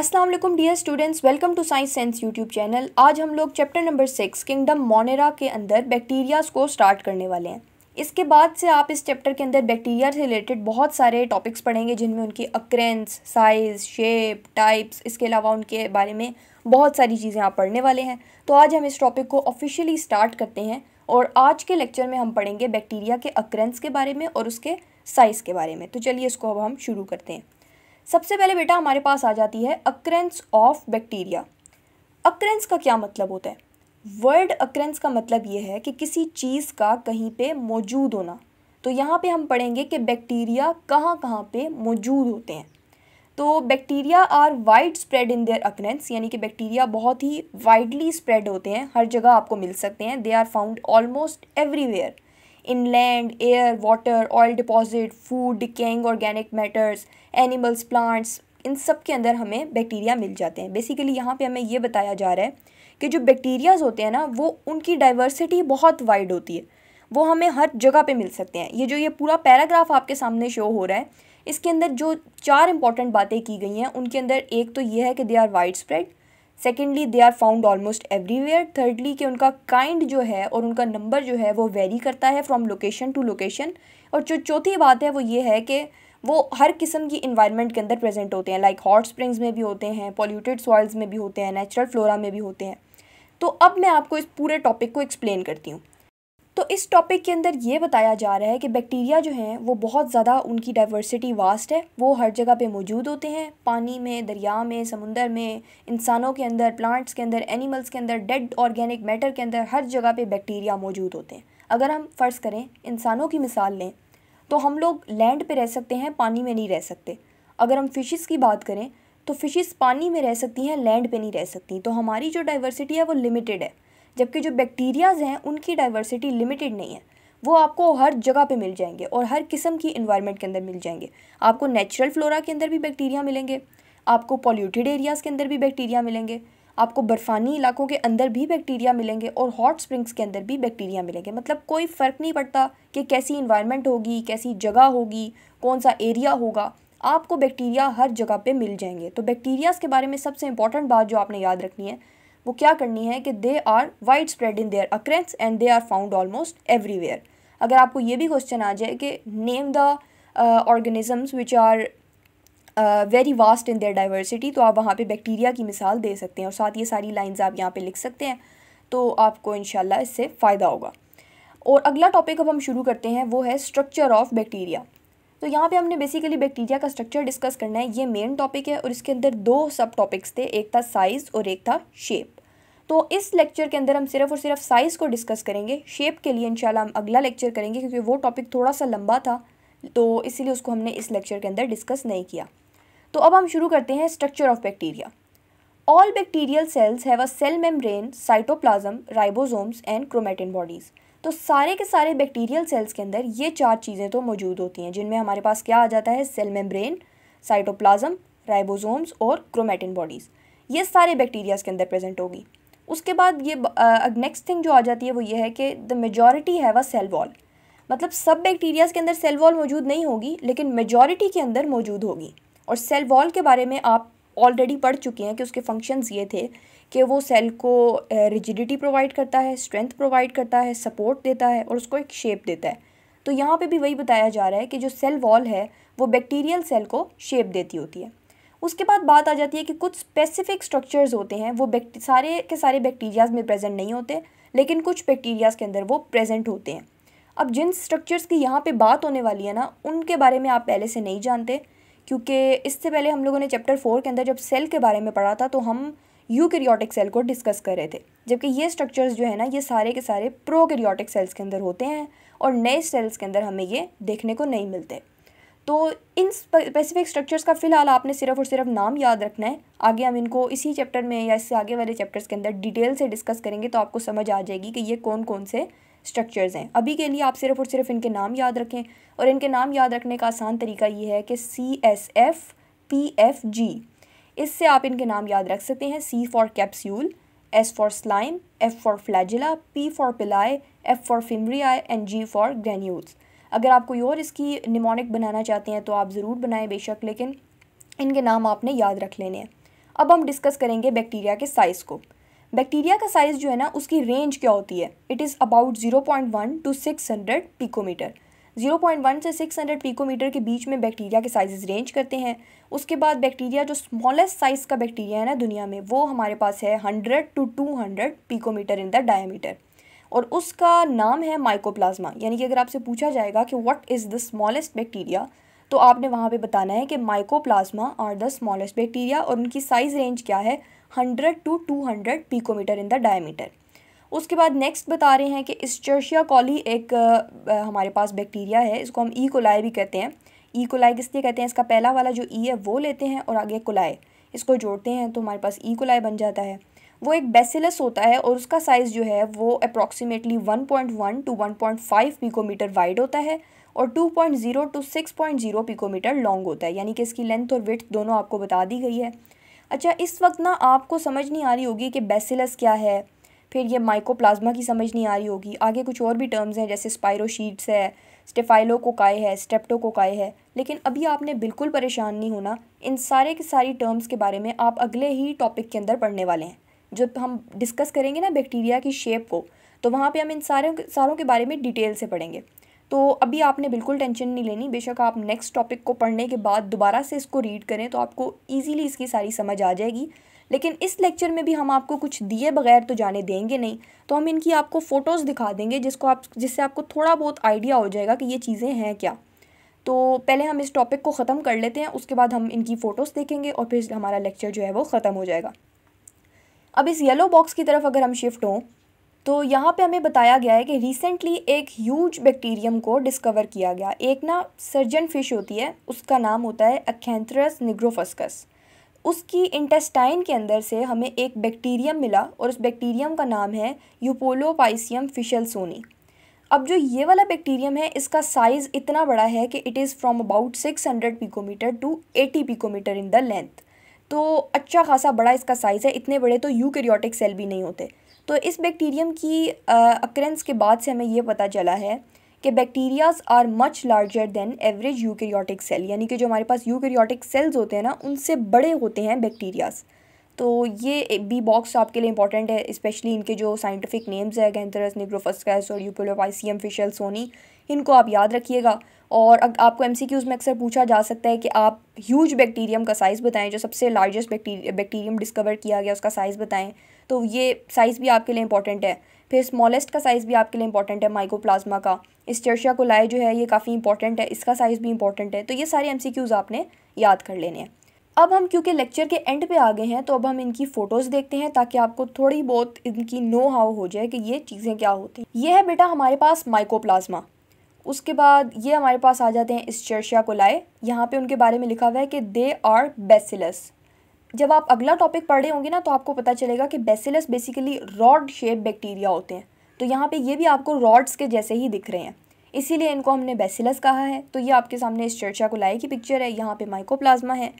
अस्सलाम वालेकुम dear students, welcome to science sense YouTube channel. आज हम लोग चैप्टर नंबर 6 किंगडम मोनेरा के अंदर बैक्टीरियाज को स्टार्ट करने वाले हैं। इसके बाद से आप इस चैप्टर के अंदर बैक्टीरिया से रिलेटेड बहुत सारे टॉपिक्स पढ़ेंगे, जिनमें उनकी अक्रेंस, साइज़, शेप, टाइप्स, इसके अलावा उनके बारे में बहुत सारी चीज़ें आप पढ़ने वाले हैं। तो आज हम इस टॉपिक को ऑफिशियली स्टार्ट करते हैं और आज के लेक्चर में हम पढ़ेंगे बैक्टीरिया के अक्रेंस के बारे में और उसके साइज़ के बारे में। तो चलिए इसको अब हम शुरू करते हैं। सबसे पहले बेटा हमारे पास आ जाती है अक्रेंस ऑफ बैक्टीरिया। अक्रेंस का क्या मतलब होता है? वर्ड अक्रेंस का मतलब ये है कि किसी चीज़ का कहीं पे मौजूद होना। तो यहाँ पे हम पढ़ेंगे कि बैक्टीरिया कहाँ कहाँ पे मौजूद होते हैं। तो bacteria are wide spread in their occurrence, यानी कि बैक्टीरिया बहुत ही वाइडली स्प्रेड होते हैं, हर जगह आपको मिल सकते हैं। They are found almost everywhere in land, air, water, oil deposit, food, decaying organic matters, animals, plants, इन सब के अंदर हमें बैक्टीरिया मिल जाते हैं। बेसिकली यहाँ पे हमें ये बताया जा रहा है कि जो बैक्टीरियाज होते हैं ना, वो उनकी डाइवर्सिटी बहुत वाइड होती है, वो हमें हर जगह पे मिल सकते हैं। ये पूरा पैराग्राफ आपके सामने शो हो रहा है, इसके अंदर जो 4 इंपॉर्टेंट बातें की गई हैं, उनके अंदर एक तो ये है कि they are wide spread, secondly they are found almost everywhere, thirdly कि उनका काइंड जो है और उनका नंबर जो है वो वेरी करता है फ्रॉम लोकेशन टू लोकेशन, और जो चौथी बात है वो ये है कि वो हर किस्म की इन्वायरमेंट के अंदर प्रेजेंट होते हैं। लाइक हॉट स्प्रिंग्स में भी होते हैं, पॉल्यूटेड सॉइल्स में भी होते हैं, नेचुरल फ्लोरा में भी होते हैं। तो अब मैं आपको इस पूरे टॉपिक को एक्सप्लेन करती हूँ। तो इस टॉपिक के अंदर ये बताया जा रहा है कि बैक्टीरिया जो हैं वो बहुत ज़्यादा, उनकी डाइवर्सिटी वास्ट है, वो हर जगह पे मौजूद होते हैं। पानी में, दरिया में, समुंदर में, इंसानों के अंदर, प्लांट्स के अंदर, एनिमल्स के अंदर, डेड ऑर्गेनिक मैटर के अंदर, हर जगह पे बैक्टीरिया मौजूद होते हैं। अगर हम फ़र्ज़ करें इंसानों की मिसाल लें तो हम लोग लैंड पे रह सकते हैं, पानी में नहीं रह सकते। अगर हम फ़िशेस की बात करें तो फ़िशेस पानी में रह सकती हैं, लैंड पे नहीं रह सकती। तो हमारी जो डाइवर्सिटी है वो लिमिटेड है, जबकि जो बैक्टीरियाज़ हैं उनकी डाइवर्सिटी लिमिटेड नहीं है, वो आपको हर जगह पे मिल जाएंगे और हर किस्म की इन्वायरमेंट के अंदर मिल जाएंगे। आपको नेचुरल फ्लोरा के अंदर भी बैक्टीरिया मिलेंगे, आपको पॉल्यूटेड एरियाज़ के अंदर भी बैक्टीरिया मिलेंगे, आपको बर्फ़ानी इलाकों के अंदर भी बैक्टीरिया मिलेंगे और हॉट स्प्रिंग्स के अंदर भी बैक्टीरिया मिलेंगे। मतलब कोई फ़र्क नहीं पड़ता कि कैसी इन्वायरमेंट होगी, कैसी जगह होगी, कौन सा एरिया होगा, आपको बैक्टीरिया हर जगह पे मिल जाएंगे। तो बैक्टीरियाज़ के बारे में सबसे इंपॉर्टेंट बात जो आपने याद रखनी है वो क्या करनी है कि they are wide spread in their occurrence and they are found almost everywhere. अगर आपको ये भी क्वेश्चन आ जाए कि name the organisms which are very vast in their diversity, तो आप वहाँ पे बैक्टीरिया की मिसाल दे सकते हैं और साथ ये सारी लाइंस आप यहाँ पे लिख सकते हैं, तो आपको इंशाल्लाह इससे फ़ायदा होगा। और अगला टॉपिक अब हम शुरू करते हैं, वो है स्ट्रक्चर ऑफ बैक्टीरिया। तो यहाँ पे हमने बेसिकली बैक्टीरिया का स्ट्रक्चर डिस्कस करना है, ये मेन टॉपिक है और इसके अंदर 2 सब टॉपिक्स थे, एक था साइज़ और एक था शेप। तो इस लेक्चर के अंदर हम सिर्फ और सिर्फ साइज़ को डिस्कस करेंगे। शेप के लिए इंशाल्लाह हम अगला लेक्चर करेंगे, क्योंकि वो टॉपिक थोड़ा सा लंबा था, तो इसीलिए उसको हमने इस लेक्चर के अंदर डिस्कस नहीं किया। तो अब हम शुरू करते हैं structure of bacteria. All bacterial cells have a cell membrane, cytoplasm, ribosomes and chromatin bodies. तो सारे के सारे बैक्टीरियल सेल्स के अंदर ये 4 चीज़ें तो मौजूद होती हैं, जिनमें हमारे पास क्या आ जाता है, सेल मेम्ब्रेन, साइटोप्लाज्म, राइबोसोम्स और क्रोमैटिन बॉडीज़। ये सारे बैक्टीरियाज़ के अंदर प्रेजेंट होगी। उसके बाद ये नेक्स्ट थिंग जो आ जाती है वो ये है कि the majority have a cell wall. मतलब सब बैक्टीरियाज़ के अंदर सेल वॉल मौजूद नहीं होगी, लेकिन मेजॉरिटी के अंदर मौजूद होगी। और सेल वॉल के बारे में आप ऑलरेडी पढ़ चुके हैं कि उसके फंक्शंस ये थे कि वो सेल को रिजिडिटी प्रोवाइड करता है, स्ट्रेंथ प्रोवाइड करता है, सपोर्ट देता है और उसको एक शेप देता है। तो यहाँ पे भी वही बताया जा रहा है कि जो सेल वॉल है वो बैक्टीरियल सेल को शेप देती होती है। उसके बाद बात आ जाती है कि कुछ स्पेसिफिक स्ट्रक्चर्स होते हैं, वो सारे के सारे बैक्टीरियाज़ में प्रेजेंट नहीं होते, लेकिन कुछ बैक्टीरियाज़ के अंदर वो प्रेजेंट होते हैं। अब जिन स्ट्रक्चर्स की यहाँ पे बात होने वाली है ना, उनके बारे में आप पहले से नहीं जानते, क्योंकि इससे पहले हम लोगों ने चैप्टर 4 के अंदर जब सेल के बारे में पढ़ा था तो हम यूकैरियोटिक सेल को डिस्कस कर रहे थे, जबकि ये स्ट्रक्चर्स जो है ना, ये सारे के सारे प्रोकैरियोटिक सेल्स के अंदर होते हैं और नए सेल्स के अंदर हमें ये देखने को नहीं मिलते। तो इन स्पेसिफिक स्ट्रक्चर्स का फ़िलहाल आपने सिर्फ और सिर्फ नाम याद रखना है। आगे हम इनको इसी चैप्टर में या इससे आगे वाले चैप्टर्स के अंदर डिटेल से डिस्कस करेंगे, तो आपको समझ आ जाएगी कि ये कौन कौन से स्ट्रक्चर्स हैं। अभी के लिए आप सिर्फ और सिर्फ इनके नाम याद रखें, और इनके नाम याद रखने का आसान तरीका ये है कि CSF PFG, इससे आप इनके नाम याद रख सकते हैं। C for capsule, S for slime, F for flagella, P for pili, F for fimbriae and G for granules. अगर आप कोई और इसकी निमोनिक बनाना चाहते हैं तो आप ज़रूर बनाएं बेशक, लेकिन इनके नाम आपने याद रख लेने हैं। अब हम डिस्कस करेंगे बैक्टीरिया के साइज़ को। बैक्टीरिया का साइज़ जो है ना, उसकी रेंज क्या होती है? It is about 0.1 to 600 picometre. 0.1 से 600 पिकोमीटर के बीच में बैक्टीरिया के साइज़ रेंज करते हैं। उसके बाद बैक्टीरिया जो स्मॉलेस्ट साइज़ का बैक्टीरिया है ना दुनिया में, वो हमारे पास है 100 to 200 picometre in the diameter, और उसका नाम है माइकोप्लाज्मा। यानी कि अगर आपसे पूछा जाएगा कि what is the smallest bacteria, तो आपने वहाँ पे बताना है कि mycoplasma are the smallest bacteria, और उनकी साइज़ रेंज क्या है? 100 to 200 picometre in the diameter. उसके बाद नेक्स्ट बता रहे हैं कि इस्चर्शिया कोली एक हमारे पास बैक्टीरिया है, इसको हम ई कोलाई भी कहते हैं। ई कोलाई किस लिए कहते हैं? इसका पहला वाला जो ई है वो लेते हैं और आगे कोलाई, इसको जोड़ते हैं तो हमारे पास ई कोलाई बन जाता है। वो एक बेसिलस होता है और उसका साइज़ जो है वो अप्रॉक्सीमेटली 1.1 to 1.5 पिकोमीटर वाइड होता है और 2.0 to 6.0 पिकोमीटर लॉन्ग होता है। यानी कि इसकी लेंथ और विड्थ दोनों आपको बता दी गई है। अच्छा, इस वक्त ना आपको समझ नहीं आ रही होगी कि बेसिलस क्या है, फिर ये माइकोप्लाज्मा की समझ नहीं आ रही होगी, आगे कुछ और भी टर्म्स हैं जैसे स्पाइरोशीट्स है, स्टेफाइलोकोकाई है, स्ट्रेप्टोकोकाई है। लेकिन अभी आपने बिल्कुल परेशान नहीं होना, इन सारे के सारी टर्म्स के बारे में आप अगले ही टॉपिक के अंदर पढ़ने वाले हैं। जब हम डिस्कस करेंगे ना बैक्टीरिया की शेप को, तो वहाँ पे हम इन सारों के बारे में डिटेल से पढ़ेंगे। तो अभी आपने बिल्कुल टेंशन नहीं लेनी, बेशक आप नेक्स्ट टॉपिक को पढ़ने के बाद दोबारा से इसको रीड करें तो आपको ईजीली इसकी सारी समझ आ जाएगी। लेकिन इस लेक्चर में भी हम आपको कुछ दिए बगैर तो जाने देंगे नहीं, तो हम इनकी आपको फ़ोटोज़ दिखा देंगे जिससे आपको थोड़ा बहुत आइडिया हो जाएगा कि ये चीज़ें हैं क्या। तो पहले हम इस टॉपिक को ख़त्म कर लेते हैं, उसके बाद हम इनकी फ़ोटोज़ देखेंगे और फिर हमारा लेक्चर जो है वो ख़त्म हो जाएगा। अब इस येलो बॉक्स की तरफ अगर हम शिफ्ट हों, तो यहाँ पे हमें बताया गया है कि रिसेंटली एक ह्यूज बैक्टीरियम को डिस्कवर किया गया। एक ना सर्जन फिश होती है, उसका नाम होता है अखैंथरस निग्रोफस्कस। उसकी इंटेस्टाइन के अंदर से हमें एक बैक्टीरियम मिला और उस बैक्टीरियम का नाम है यूपोलोपाइसियम फिशलसोनी। अब जो ये वाला बैक्टीरियम है, इसका साइज़ इतना बड़ा है कि it is from about 600 picometre to 80 picometre in the length. तो अच्छा खासा बड़ा इसका साइज़ है। इतने बड़े तो यूकैरियोटिक सेल भी नहीं होते। तो इस बैक्टीरियम की अक्रेंस के बाद से हमें ये पता चला है कि bacterias are much larger than average eukaryotic cell. यानी कि जो हमारे पास यूकैरियोटिक सेल्स होते हैं ना, उनसे बड़े होते हैं बैक्टीरियाज। तो ये बी बॉक्स आपके लिए इंपॉर्टेंट है, स्पेशली इनके जो साइंटिफिक नेम्स है अखैंथरस निग्रोफस्कस और यूपोलोपाइसियम फिशलसोनी, इनको आप याद रखिएगा। और आपको एमसीक्यूज़ में अक्सर पूछा जा सकता है कि आप ह्यूज बैक्टीरियम का साइज़ बताएं, जो सबसे लार्जेस्ट बैक्टीरियम डिस्कवर किया गया उसका साइज़ बताएं। तो ये साइज़ भी आपके लिए इंपॉर्टेंट है। फिर स्मॉलेस्ट का साइज़ भी आपके लिए इंपॉर्टेंट है, माइकोप्लाज्मा का। इस्चर्शिया कोलाई जो है ये काफ़ी इंपॉर्टेंट है, इसका साइज़ भी इंपॉर्टेंट है। तो ये सारे एमसीक्यूज़ आपने याद कर लेने हैं। अब हम क्योंकि लेक्चर के एंड पे आ गए हैं, तो अब हम इनकी फ़ोटोज़ देखते हैं ताकि आपको थोड़ी बहुत इनकी नो हाउ हो जाए कि ये चीज़ें क्या होती हैं। ये है बेटा हमारे पास माइकोप्लाज्मा। उसके बाद ये हमारे पास आ जाते हैं इस्चर्शिया कोलाई। यहाँ पे उनके बारे में लिखा हुआ है कि दे आर बेसिलस। जब आप अगला टॉपिक पढ़ रहे होंगे ना, तो आपको पता चलेगा कि bacillus basically rod shape bacteria होते हैं। तो यहाँ पे ये भी आपको रॉड्स के जैसे ही दिख रहे हैं, इसीलिए इनको हमने बेसिलस कहा है। तो ये आपके सामने इस्चर्शिया कोलाई की पिक्चर है, यहाँ पे माइकोप्लाज्मा है।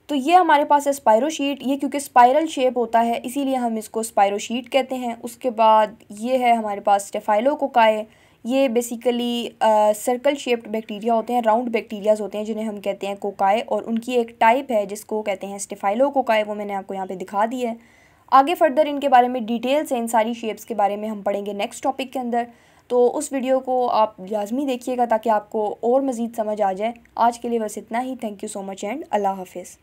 तो ये हमारे पास है स्पाइरोशीट। ये क्योंकि स्पाइरल शेप होता है इसीलिए हम इसको स्पाइरोशीट कहते हैं। उसके बाद ये है हमारे पास स्टेफाइलोकोकाई। ये बेसिकली सर्कल शेप्ड बैक्टीरिया होते हैं, राउंड बैक्टीरियाज होते हैं जिन्हें हम कहते हैं कोकाई, और उनकी एक टाइप है जिसको कहते हैं स्टेफाइलोकोकाई। वो मैंने आपको यहाँ पे दिखा दी है। आगे फर्दर इनके बारे में डिटेल से इन सारी शेप्स के बारे में हम पढ़ेंगे नेक्स्ट टॉपिक के अंदर। तो उस वीडियो को आप लाजमी देखिएगा ताकि आपको और मज़ीद समझ आ जाए। आज के लिए बस इतना ही। Thank you so much and अल्लाह हाफिज़।